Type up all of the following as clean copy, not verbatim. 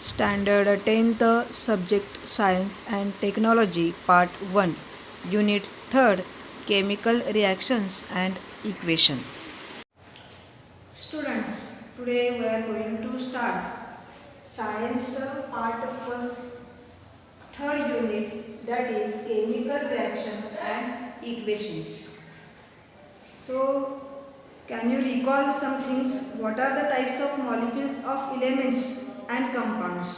Standard 10th Subject Science and Technology Part 1 Unit 3rd Chemical Reactions and Equation. Students, today we are going to start Science Part 1st 3rd Unit, that is Chemical Reactions and Equations. So, can you recall some things? What are the types of molecules of elements and compounds?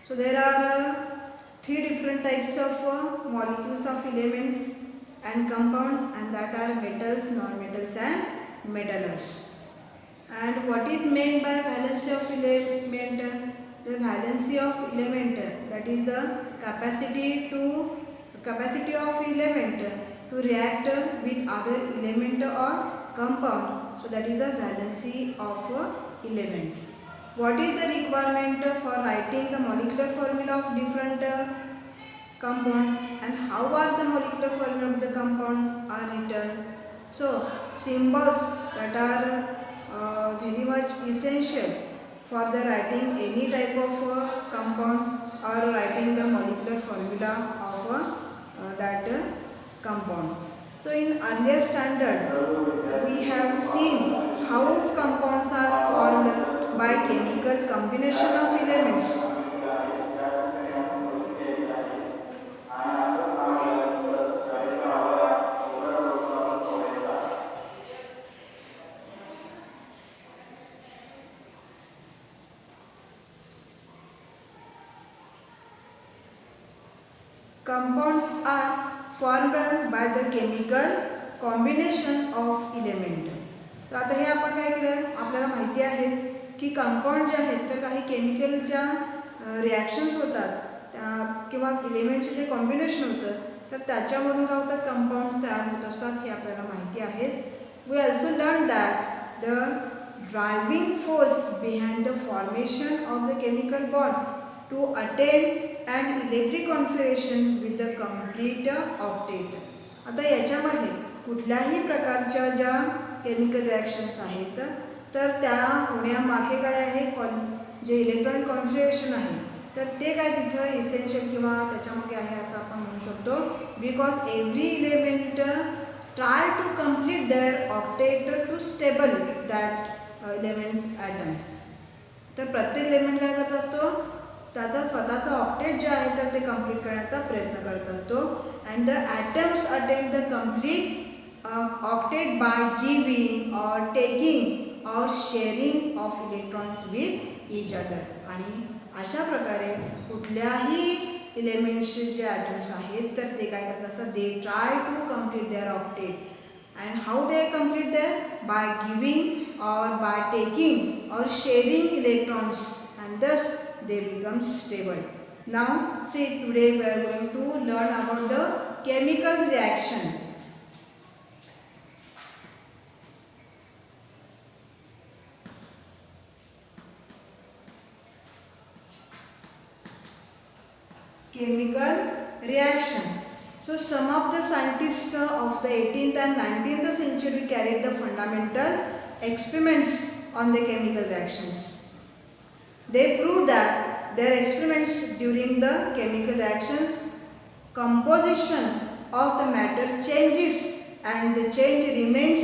So there are three different types of molecules of elements and compounds, and that are metals, non-metals and metallurgs. And what is meant by valency of element? The valency of element, that is the capacity of element to react with other element or compound. So that is the valency of element. What is the requirement for writing the molecular formula of different compounds, and how are the molecular formula of the compounds are written? So symbols that are very much essential for the writing any type of compound or writing the molecular formula of that compound. So in earlier standard we have seen how compounds are formed by chemical combination of elements. Compounds are formed by the chemical combination of element. तर आता हे आपण काय केलं, आपल्याला माहिती आहे की compound जे आहेत तर काही केमिकल ज्या रिॲक्शन्स होतात किंवा एलिमेंटचे जे कॉम्बिनेशन होतं तर त्याच्यामधून काय होतात, कंपाऊंड्स तयार होत असतात, हे आपल्याला माहिती आहे. We also learn that the driving force behind the formation of the chemical bond to attain an electric configuration with the complete octet. आता याच्यामध्ये कुठल्याही प्रकारच्या ज्या केमिकल रिॲक्शन्स आहेत तर त्या होण्यामागे काय आहे, जे इलेक्ट्रॉनिक कॉन्फिगरेशन आहे तर ते काय तिथं इसेन्शियल किंवा त्याच्यामागे आहे असं आपण म्हणू शकतो. Because every element try to complete their octet to stable that elements atoms. तर प्रत्येक एलिमेंट काय करत असतो, त्याचा स्वतःचा ऑक्टेट जे आहे तर ते कंप्लीट करण्याचा प्रयत्न करत असतो. And the atoms attain the complete octet by giving or taking or sharing of electrons with each other. आणि अशा प्रकारे कुठल्याही एलिमेंट्सचे जे ॲटम्स आहेत तर ते काय करत असतात, they try to complete their octet. and how they complete that? By giving or by taking or sharing electrons, and thus they become stable. Now see, today we are going to learn about the chemical reaction. Chemical reaction. So some of the scientists of the 18th and 19th century carried the fundamental experiments on the chemical reactions. They proved that their experiments during the chemical reactions, composition of the matter changes and the change remains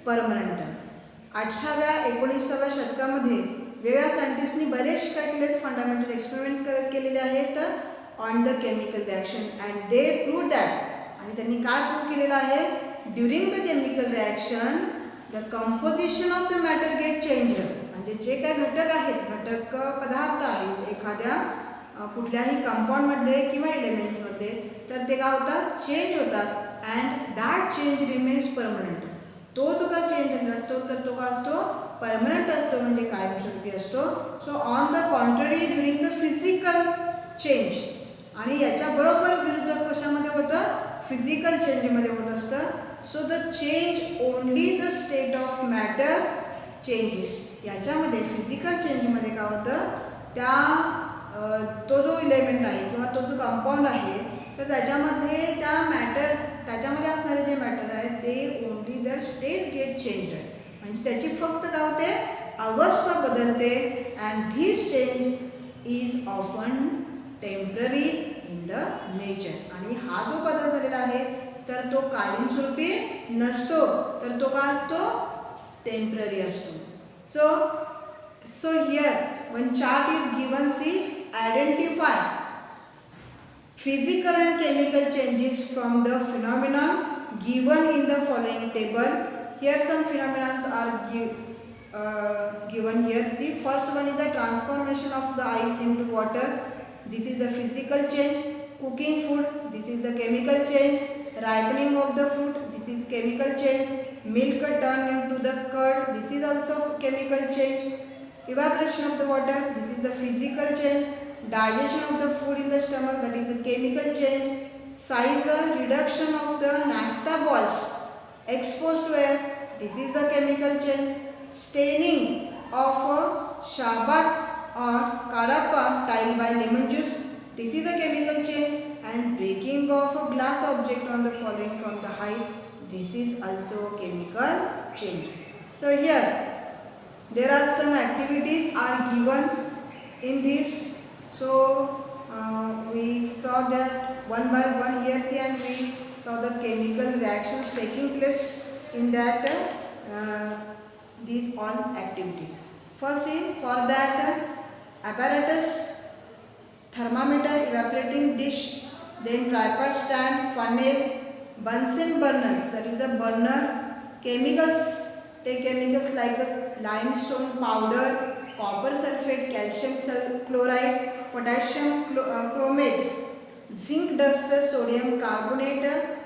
permanent. 18व्या-19व्या शतकामध्ये वेगळ्या सायंटिस्टनी बरेच काय केले, fundamental experiment केलेले आहेत on the chemical reaction, and they prove that. आणि त्यांनी काय प्रूव्ह केलेलं आहे, during the chemical reaction the composition of the matter get change. म्हणजे जे काय घटक आहेत, घटक पदार्थ आहेत एखाद्या कुठल्याही कंपाऊंडमधले किंवा एलिमेंटमधले, तर ते काय होतात, चेंज होतात. And that change remains permanent. तो जो काय चेंज झाला असतो तर तो काय असतो, परमनंट असतो, म्हणजे कायमस्वरूपी असतो. So on the contrary during the physical change. आणि याच्या बरोबर विरुद्ध कशामध्ये होतं, फिजिकल चेंजमध्ये होत असतं. So the change only the state of matter changes. याच्यामध्ये फिजिकल चेंजमध्ये काय होतं, तो जो इलेमेंट आहे किंवा तो जो कंपाऊंड आहे तर त्याच्यामध्ये त्याच्यामध्ये असणारे जे मॅटर आहे ते ओनली दर स्टेट गेट चेंज्ड. म्हणजे त्याची फक्त काय होते, अवस्था बदलते. And this change is often temporary in the nature. आणि हा जो बदल झालेला आहे तर तो कायमस्वरूपी नसतो, तर तो काय असतो, टेम्पररी असतो. So here when chart is given, see, identify physical and chemical changes from the phenomenon given in the following table. Here some phenomena are given here. See, first one is the transformation of the ice into water. This is the physical change. Cooking food, this is the chemical change. Ripening of the fruit, this is chemical change. Milk turned into the curd, this is also chemical change. Evaporation of the water, this is the physical change. Digestion of the food in the stomach, that is the chemical change. Size reduction of the naphtha balls exposed to air, this is the chemical change. Staining of sharbat or kadapa tile by lemon juice, this is a chemical change. And breaking of a glass object on the falling from the height, this is also chemical change. So here there are some activities are given in this. So we saw that one by one here, see, and we saw the chemical reactions taking place in that these all activities. First, see, for that apparatus, thermometer, evaporating dish, then tripod stand, funnel, Bunsen burners, that is the burner. Chemicals, take chemicals like limestone powder, copper sulfate, calcium chloride, potassium chromate, zinc dust, sodium carbonate,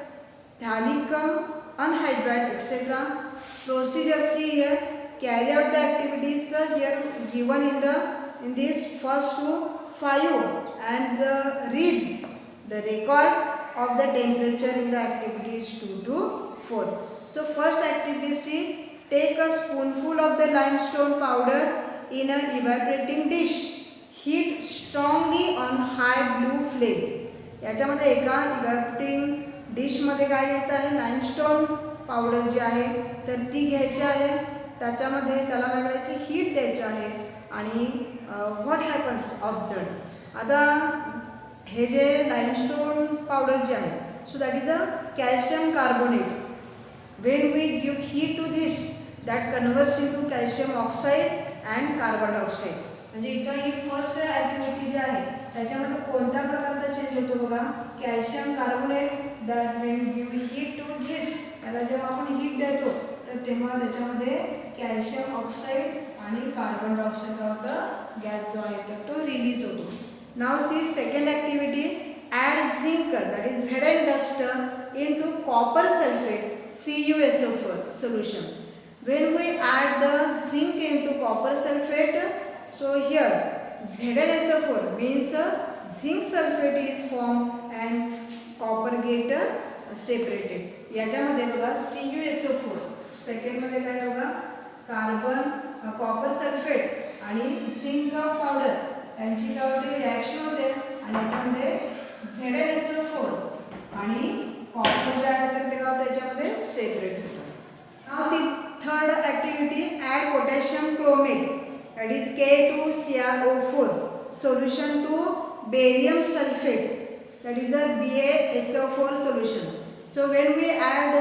thallium anhydride, etc. Procedure, see here, carry out the activities here given in this first to 5 and read the record of the temperature in the activities 2 to 4. So first activity, see, take a spoonful of the limestone powder in a evaporating dish. Heat strongly on high blue flame. याच्यामध्ये एका evaporating dish मध्ये काय घ्यायचं आहे, limestone powder जी आहे तर ती घ्यायची आहे. त्याच्यामध्ये त्याला काय करायची, हीट द्यायची आहे. आणि what happens, observe. आता हे जे लाइमस्टोन पावडर जे आहे, so that is the calcium carbonate. When we give heat to this, that converts into calcium oxide and carbon dioxide. म्हणजे इथं ही फर्स्ट ॲक्टिव्हिटी जी आहे त्याच्यामध्ये कोणत्या प्रकारचा चेंज होतो बघा, calcium carbonate. That when give heat to this, त्याला जेव्हा आपण हीट देतो तर तेव्हा त्याच्यामध्ये कॅल्शियम ऑक्साईड आणि कार्बन डायऑक्साईड काय होतं, गॅस जो आहे तर तो रिलीज होतो. Now see second activity, add zinc, that is Zn dust, into copper sulfate CuSO4 solution. When we add the zinc into copper sulfate, so here ZnSO4 means zinc sulfate is formed and copper get separated. याच्यामध्ये बघा CuSO4, second मध्ये काय होगा, carbon copper sulphate आणि zinc powder यांची काय होते, reaction होते आणि याच्यामध्ये ZnSO4 आणि कॉपर जे आहे तर ते काय होतं याच्यामध्ये सेपरेट होतं. Now see third activity, add potassium chromate, that is K2CrO4 solution to barium sulphate, that is the BaSO4 solution. So when we add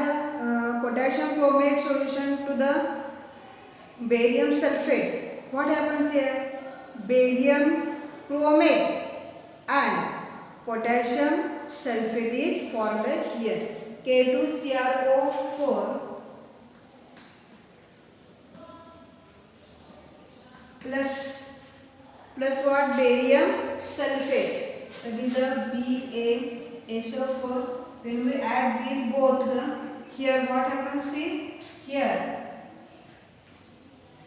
potassium chromate solution to the barium sulfate, what happens here? Barium chromate and potassium sulfate is formed here. K2CrO4 plus what? Barium sulfate. That is the BaSO4. When we add these both, here what happens? See here,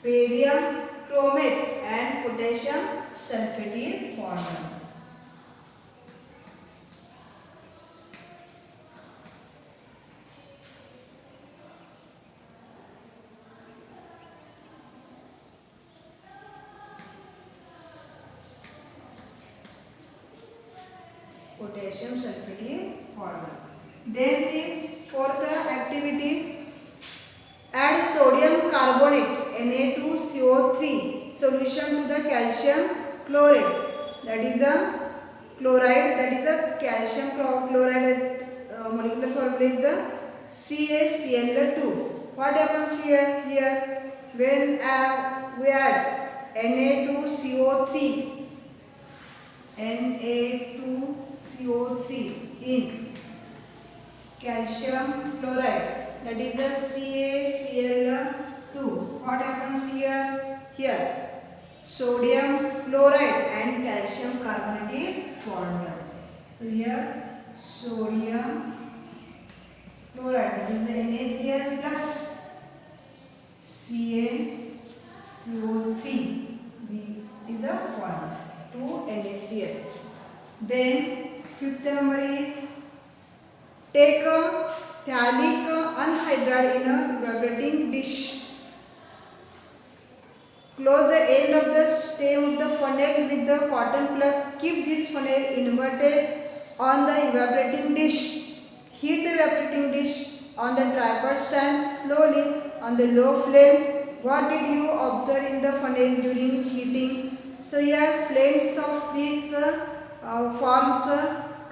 barium chromate and potassium sulfate is formed. Potassium sulfate is formed. Then see fourth activity, add sodium carbonate Na2CO3 solution to the calcium chloride. that is a chloride, that is a calcium chloride. Molecular formula is a CaCl2. What happens here? When we add Na2CO3 in calcium chloride, that is the CaCl2. What happens here? Sodium chloride and calcium carbonate is formed. So here sodium chloride, that is the NaCl plus CaCO3 is the formula, 2 NaCl. Then fifth number is take a phthalic anhydride in a evaporating dish. Close the end of the stem of the funnel with the cotton plug. Keep this funnel inverted on the evaporating dish. Heat the evaporating dish on the tripod stand slowly on the low flame. What did you observe in the funnel during heating? So here flames of this forms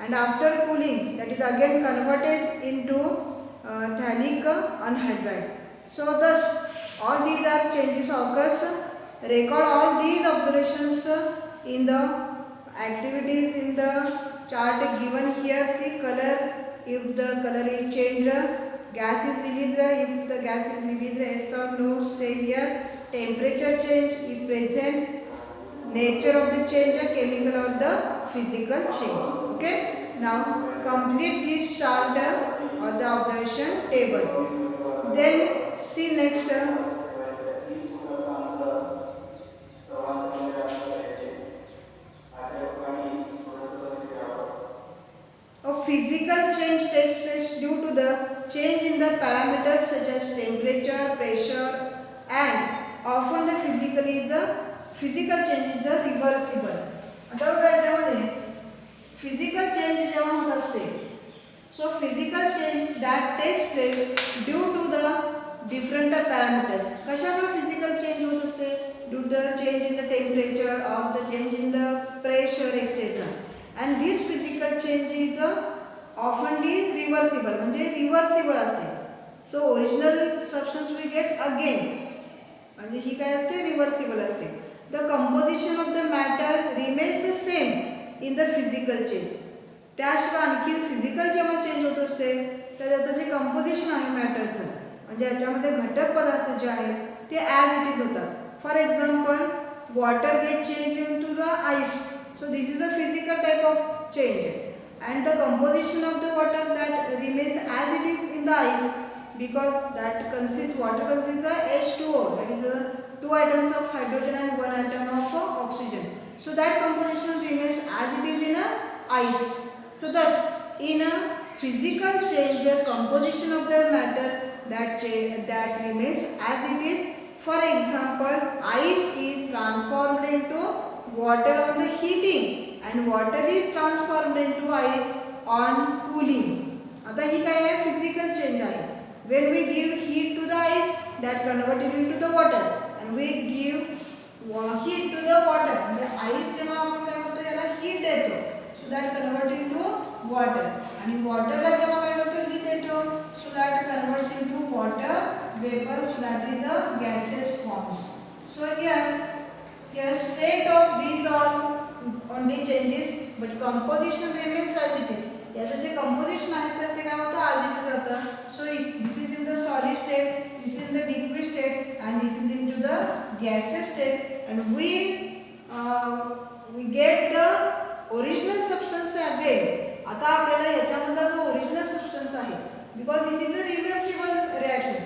and after cooling, that is again converted into phthalic anhydride. So thus all these are changes occurs. Record all these observations in the activities in the chart given here. See color, if the color is changed, gas is released, if the gas is released, yes or no, say here. Temperature change if present, nature of the change, chemical or the physical change. Okay, now complete this chart or the observation table. Then see next a physical change takes place due to the change in the parameters such as temperature, pressure, and often the physical change is reversible. आता बघा याच्यामध्ये physical change जेव्हा होत असते, so physical change that takes place due to the different parameters. कशामुळे physical change होत असते? Due to the change in the temperature or the change in the pressure, etc. And this physical change is oftenly reversible, म्हणजे reversible असते. So original substance we get again, म्हणजे ही काय असते? reversible असते. The composition of the matter remains the same in the physical change. त्याशिवाय आणखी physical जेव्हा change होत असते तर त्याचं जे कंपोजिशन आहे मॅटरचं, म्हणजे याच्यामध्ये घटक पदार्थ जे आहेत ते ॲज इट इज होतात. For example water get change into the ice. So this is a physical type of change, and the composition of the water that remains as it is in the ice, because that water consists of H2O, that is the 2 atoms of hydrogen and 1 atom of oxygen. So that composition remains as it is in a ice. So thus in a physical change, composition of the matter that remains as it is. For example, ice is transformed into water on the heating and water is transformed into ice on cooling. आता ही काय आहे? physical change आहे. When we give heat to the ice, that converted into the water, and we give heat to the water, म्हणजे ice जेव्हा आपण काय करतो याला heat देतो, so that converted into water, आणि waterला जेव्हा काय करतो heat देतो, so that converts into water vapor, so that is the gaseous forms. So here state of these all only changes, but composition remains as it is. याचं जे composition आहे तर ते काय होतं? as it is राहतं. So this is in the solid state, this is in the liquid state, and this is into the gaseous state, and we get the original substance again. आता आपल्याला याच्यामधला जो original substance आहे, because this is a reversible reaction,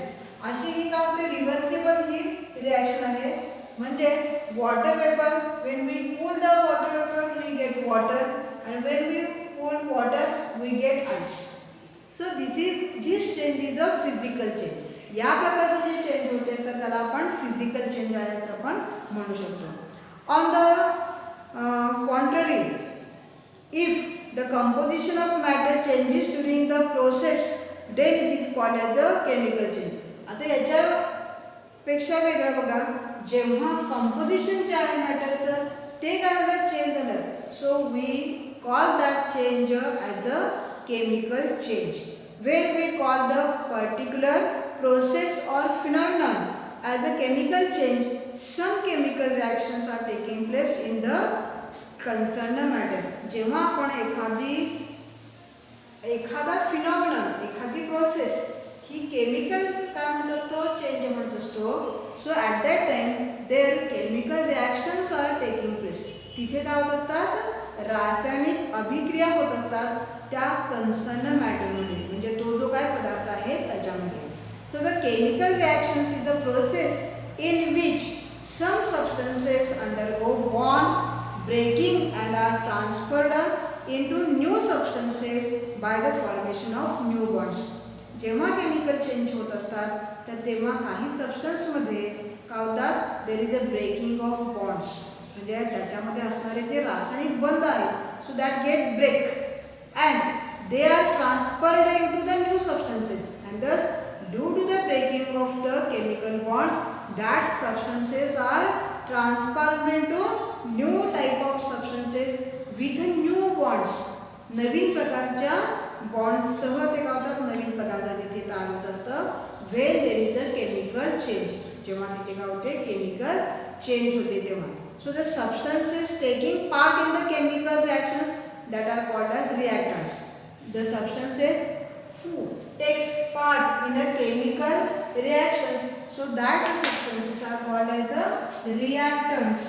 अशी ही काय होते? reversible ही reaction आहे. म्हणजे water vapor, when we cool the water vapor we get water, and when we cool water we get ice. So this change is a physical change. या प्रकारचे जे change होते तर त्याला आपण physical change आहे असं आपण म्हणू शकतो. On the contrary, if the composition of matter changes during the process, then it is called as a chemical change. आता याच्यापेक्षा वेगळं बघा, जेव्हा कंपोजिशन जे आहे मॅटरचं ते काय झालं? चेंज झालं, So we call that change as a chemical change. When we call the particular process or phenomenon as a chemical change, some chemical reactions are taking place in the concerned matter. जेव्हा आपण एखादा phenomenon, एखादी process ही chemical काय म्हणत असतो, change म्हणत असतो. So at that time there chemical reactions are taking place. तिथे काय होत असतात, रासायनिक अभिक्रिया होत असतात त्या कन्सर्न मॅटरमध्ये, म्हणजे तो जो काय पदार्थ आहे त्याच्यामध्ये. So the chemical reactions is a process in which some substances undergo bond breaking and are transferred into new substances by the formation of new bonds. जेव्हा केमिकल चेंज होत असतात तर तेव्हा काही सबस्टन्समध्ये काय होतात, there is a breaking of bonds, म्हणजे त्याच्यामध्ये असणारे जे रासायनिक बंध आहेत so that get break and they are transferred into the new substances and thus due to the breaking of the chemical bonds that substances are transformed into new type of substances with new bonds. नवीन प्रकारच्या बॉन्ड्ससह ते काय होतात, नवीन पदार्थ तिथे तयार होत असतं. When there is a chemical change, जेव्हा तिथे काय होते, केमिकल चेंज होते तेव्हा. So the substances taking part in the chemical reactions that are called as reactants. The substances who takes part in a chemical reactions, so that substances are called as a reactants.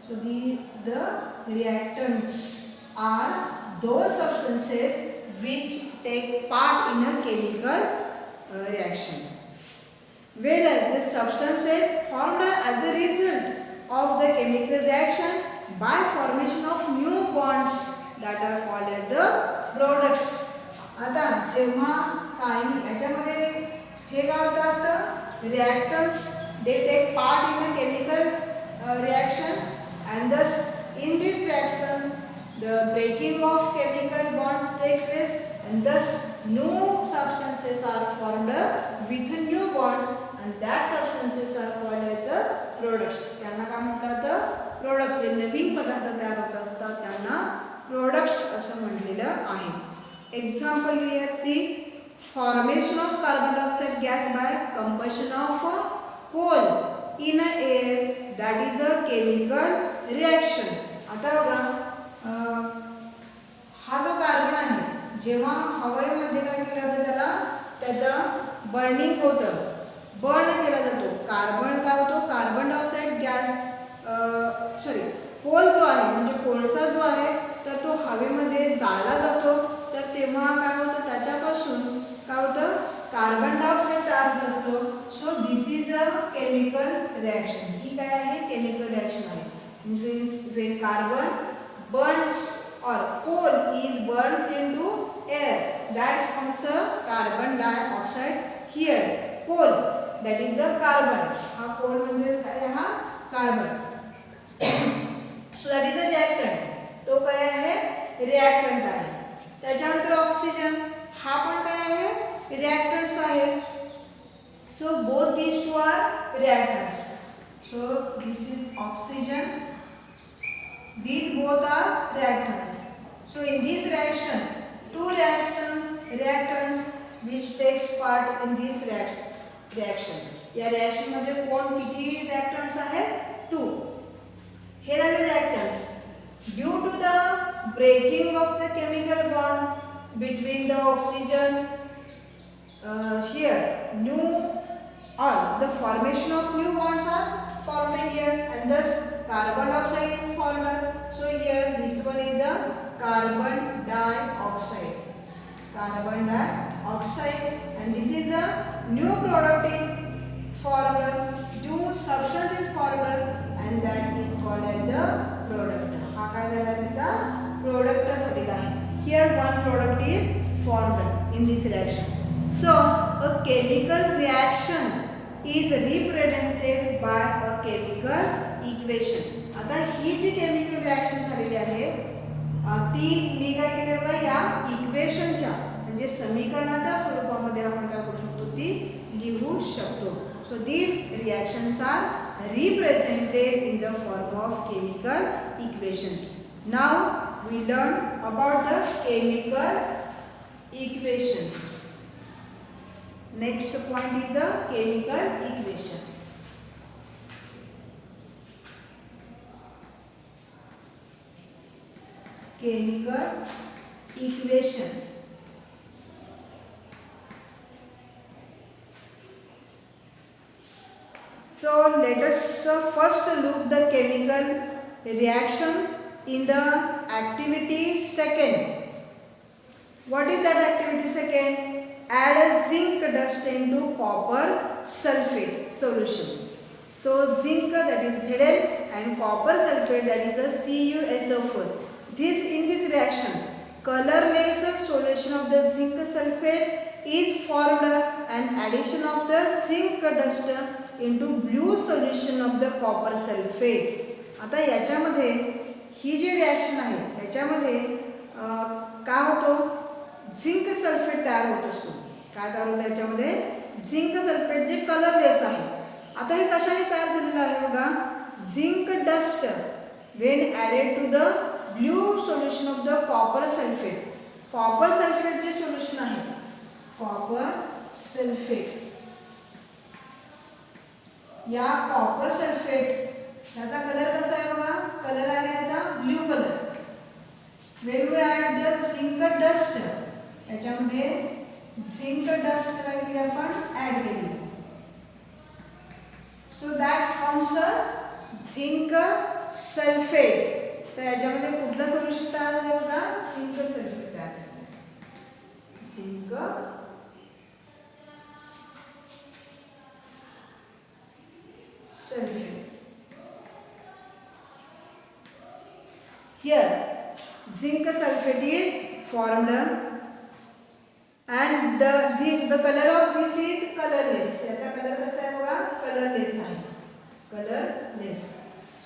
So the reactants are those substances which take part in a chemical reaction. Whereas the substances formed as a result of the chemical reaction by formation of new bonds that are called as a products. आता जेव्हा काही याच्यामध्ये हे काय होतात, reactants they take part in a chemical reaction and thus in this reaction the breaking of chemical bonds take place and thus new substances are formed with new bonds and that substances are called as products. त्यांना काय म्हटलं जातं, products. जे नवीन पदार्थ तयार होत असतात त्यांना products असं म्हटलेलं आहे. Example we are see formation of carbon dioxide gas by combustion of coal in a air, that is a chemical reaction. आता बघा, हा जो कार्बन आहे जेव्हा हवेमध्ये काय केलं जातं, त्याला त्याचं बर्निंग होतं, बर्न केला जातो. कार्बन काय होतो, कार्बन डायऑक्साईड गॅस कोल जो आहे म्हणजे कोळसा जो आहे तर तो हवेमध्ये जाळला जातो. तर तेव्हा काय होतं, त्याच्यापासून काय होतं, कार्बन डायऑक्साईड तयार होत असतो. So this is a chemical reaction. ही काय आहे, केमिकल रिॲक्शन आहे. Means when carbon burns or coal is burns into air, that forms a carbon dioxide. Here coal, that is a carbon. हा coal म्हणजे काय, हा carbon. So that is a reactant. तो काय आहे, रिॲक्टंट आहे. त्याच्यानंतर ऑक्सिजन, हा पण काय आहे, रिॲक्टंट्स आहे. So both these two are reactants. So this is oxygen. These both are reactants. So in this reaction, two reactants which takes part in this reaction. या reaction मध्ये कोण किती reactants आहेत, 2. Here are the reactants. Due to the breaking of the chemical bond between the oxygen, here new or the formation of new bonds are formed here and thus carbon dioxide is formed. So here this one is a carbon dioxide. Carbon dioxide, and this is a new product is formed. New substance is formed, and that is called as a product. हा काय झाला, त्याचा product झालेला आहे. Here one product is formed in this reaction. So a chemical reaction is represented by a chemical equation. आता ही जी chemical reaction झालेली आहे ती मी काय केलं बघा, या इक्वेशनच्या म्हणजे समीकरणाच्या स्वरूपामध्ये आपण काय करू शकतो, ती लिहू शकतो. So these reactions are represented in the form of chemical equations. Now we learn about the chemical equations. Next point is the chemical equation. Chemical equation. So let us first look the chemical reaction in the activity second. What is that activity second? Add a zinc dust into copper sulfate solution. So zinc, that is Zn, and copper sulfate, that is the CuSO4. In this reaction, colorless solution of the zinc sulfate is formed and addition of the zinc dust into blue solution of the copper sulfate. आता याच्यामध्ये ही जी reaction आहे त्याच्यामध्ये काय होतो, zinc sulphate तयार होत असतो. काय तयार होतं याच्यामध्ये? झिंक सल्फेट जे कलरलेस आहे. आता हे कशाने तयार झालेलं आहे बघा, zinc dust when added to the blue solution of the copper sulphate. Copper sulphate जे सोल्युशन आहे, कॉपर सल्फेट, या कॉपर सल्फेट याचा कलर कसा आहे बघा, कलर आहे याचा blue colour. When we add the zinc dust, याच्यामध्ये झिंक डस्ट काय केली आपण, ॲड केली. So that forms zinc sulphate. तर याच्यामध्ये कुठलं सोल्युशन तयार झालं बघा, झिंक सल्फेट तयार झालं. Zinc sulfate. Here zinc sulfate is formed and the color of this is colorless. याचा कलर कसा आहे बघा, कलरलेस आहे, कलरलेस.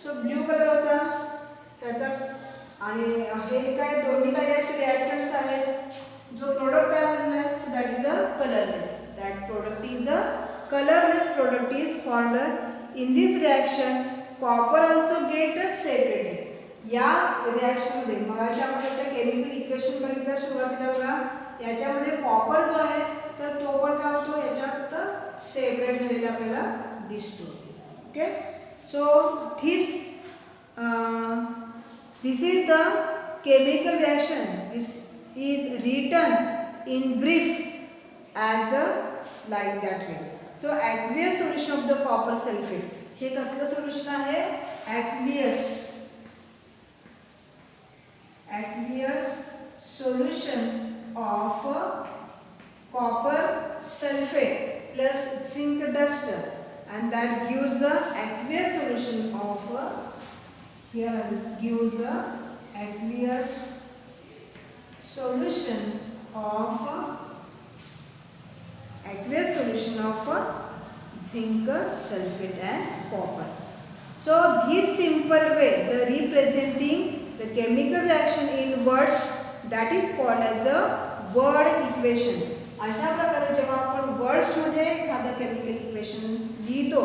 सो ब्ल्यू कलर होता त्याचा, आणि हे काय दोन्ही काय आहेत, रिॲक्टंट्स आहेत. जो प्रोडक्ट तयार झालेला आहे, so that is a colourless. That product is a colorless product is formed. In this reaction copper also get separated. या रिॲक्शन मध्ये मगाशी आपण त्याच्या केमिकल इक्वेशन बघितलं सुरुवातीला बघा, याच्यामध्ये कॉपर जो आहे तर तो पण काय होतो, याच्यात सेपरेट झालेला आपल्याला दिसतो. Okay, so this is the chemical reaction. This is written in brief as like that way. So aqueous solution of the copper sulfate. हे कसलं सोल्युशन आहे, aqueous solution of copper sulfate plus zinc dust, and that gives the aqueous solution of here gives the aqueous solution of zinc sulfate and copper. So this simple way, the representing the chemical reaction in words, that is called as a word equation. अशा प्रकारे जेव्हा आपण words मध्ये एखादं chemical equation लिहितो,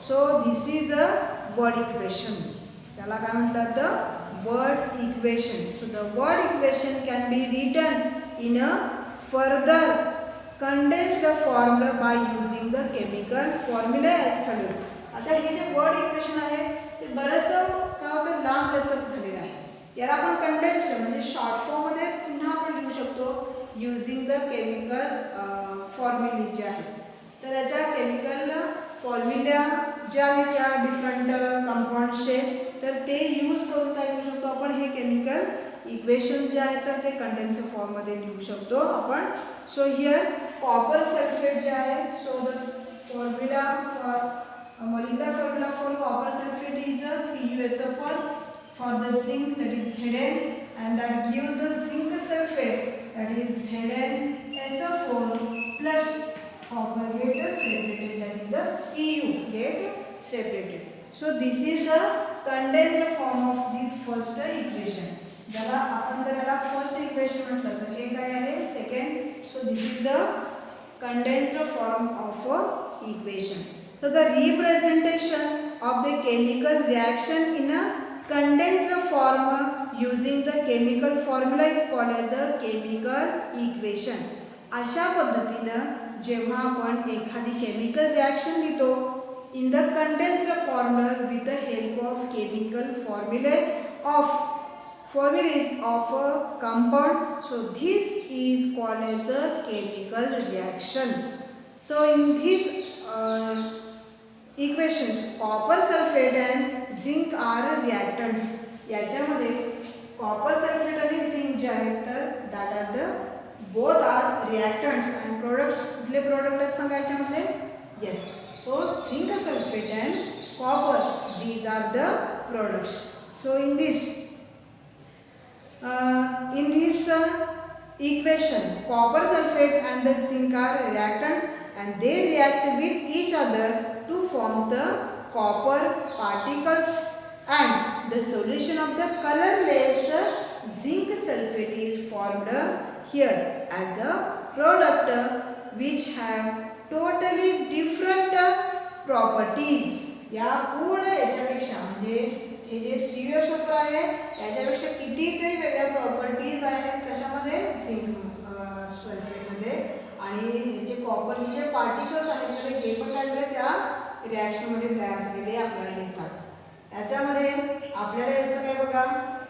so this is a word equation. त्याला काय म्हटलं तर word equation. So the word equation can be written in a further condensed form by using the chemical formula as follows. आता हे जे वर्ड इक्वेशन आहे ते बरंचसं काय होतं, लांब लचक झालेलं आहे. याला आपण कंडेन्स्ड म्हणजे शॉर्ट फॉर्म मध्ये पुन्हा आपण लिहू शकतो युजिंग द केमिकल फॉर्म्युले जे आहेत. तर याच्या केमिकल फॉर्म्युला जे आहेत या डिफरंट कंपाऊंड्सचे, तर ते यूज करून काय लिहू शकतो आपण, हे केमिकल इक्वेशन जे आहेत तर ते कंडेन्स्ड फॉर्म मध्ये लिहू शकतो आपण. सो हियर कॉपर सल्फेट जे आहे, so the formula for molecular formula for copper sulfate is CuSO4 for the zinc, that is Zn, and that gives the zinc sulfate, that is ZnSO4 plus copper get separated, that is the Cu get separated. So this is the condensed form of this first equation. ज्याला आपण जर याला first equation म्हटलं तर हे काय आहे, second. So this is the condensed form of equation. So the representation of the chemical reaction in a condensed form using the chemical formula is called as a chemical equation. अशा पद्धतीनं जेव्हा आपण एखादी chemical reaction लिहितो in the condensed formula with the help of chemical formulas of a compound, so this is called as a chemical reaction. So in these equations copper sulfate and zinc are reactants. याच्यामध्ये copper sulphate आणि zinc जे आहेत तर that are the both are reactants and products. कुठले product आहेत सांगा याच्यामध्ये? Yes, so zinc sulfate and copper, these are the products. So in this equation copper sulfate and the zinc are reactants and they react with each other to form the copper particles, and the solution of the colorless zinc sulfate is formed here as a product which have totally different properties. या पूर्ण याच्यापेक्षा म्हणजे हे जे CuSO4 आहे याच्यापेक्षा कितीतरी वेगळ्या properties आहेत कशामध्ये? झिंक सल्फेटमध्ये. आणि हे जे कॉपरचे जे पार्टिकल्स आहेत तर हे पण काय झाले त्या रिॲक्शनमध्ये तयार झालेले आपल्याला दिसतात. याच्यामध्ये आपल्याला याचं काय बघा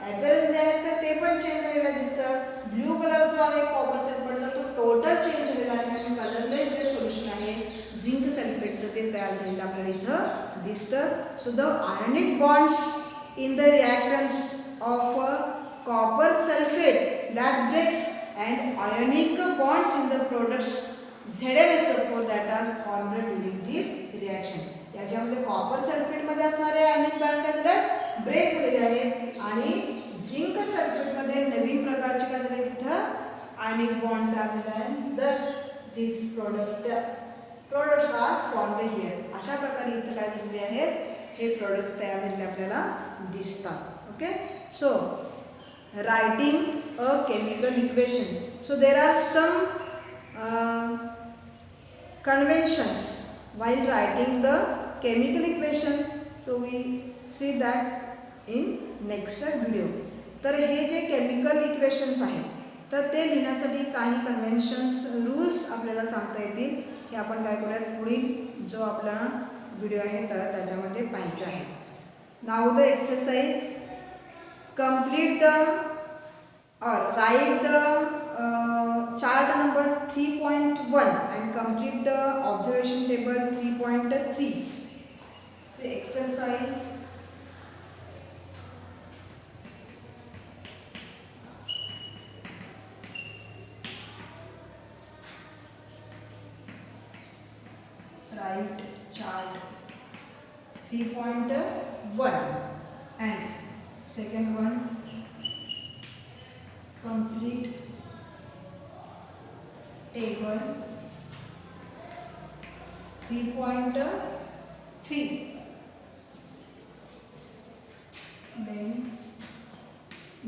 ॲपरन्स जे आहेत तर ते पण चेंज झालेलं दिसतं. ब्ल्यू कलर जो आहे कॉपर सल्फेटचा तो टोटल चेंज झालेला आहे आणि कलरलेस जे सोल्युशन आहे झिंक सल्फेटचं ते तयार झालेलं आपल्याला इथं दिसतं. So the ionic bonds in the reactants of copper sulphate that breaks and ionic bonds in the products ZnSO4 that are formed during this reaction. याच्यामध्ये कॉपर सल्फेटमध्ये असणारे आयनिक बॉन्ड काय झाले ब्रेक झालेले आहेत आणि झिंक सल्फेटमध्ये नवीन प्रकारचे काय झाले तिथं आयनिक बॉन्ड तयार झाले आहे. Thus this products are formed here. अशा प्रकारे इथं काय झालेले आहेत हे प्रोडक्ट्स तयार झालेले आपल्याला दिसतात. Okay, so writing a chemical equation. So there are some conventions while writing the chemical equation, so we see that in next video. तर हे जे केमिकल इक्वेशन्स आहेत तर ते लिहिण्यासाठी काही कन्व्हेन्शन्स रूल्स आपल्याला सांगता येतील. हे आपण काय करूयात पुढील जो आपला व्हिडिओ आहे तर त्याच्यामध्ये पाहायचे आहे. Now the exercise complete the or write the chart number 3.1 and complete the observation table 3.3. So exercise write chart 3.1 and second one complete table 3.3. Then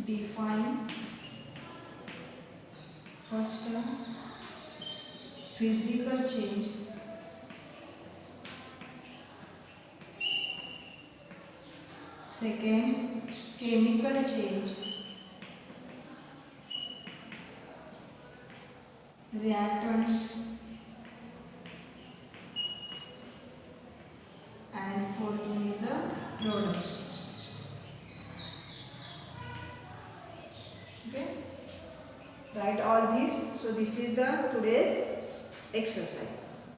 define first physical change, second chemical change, reactants and fourth one is the products. Okay, write all these. So this is the today's exercise.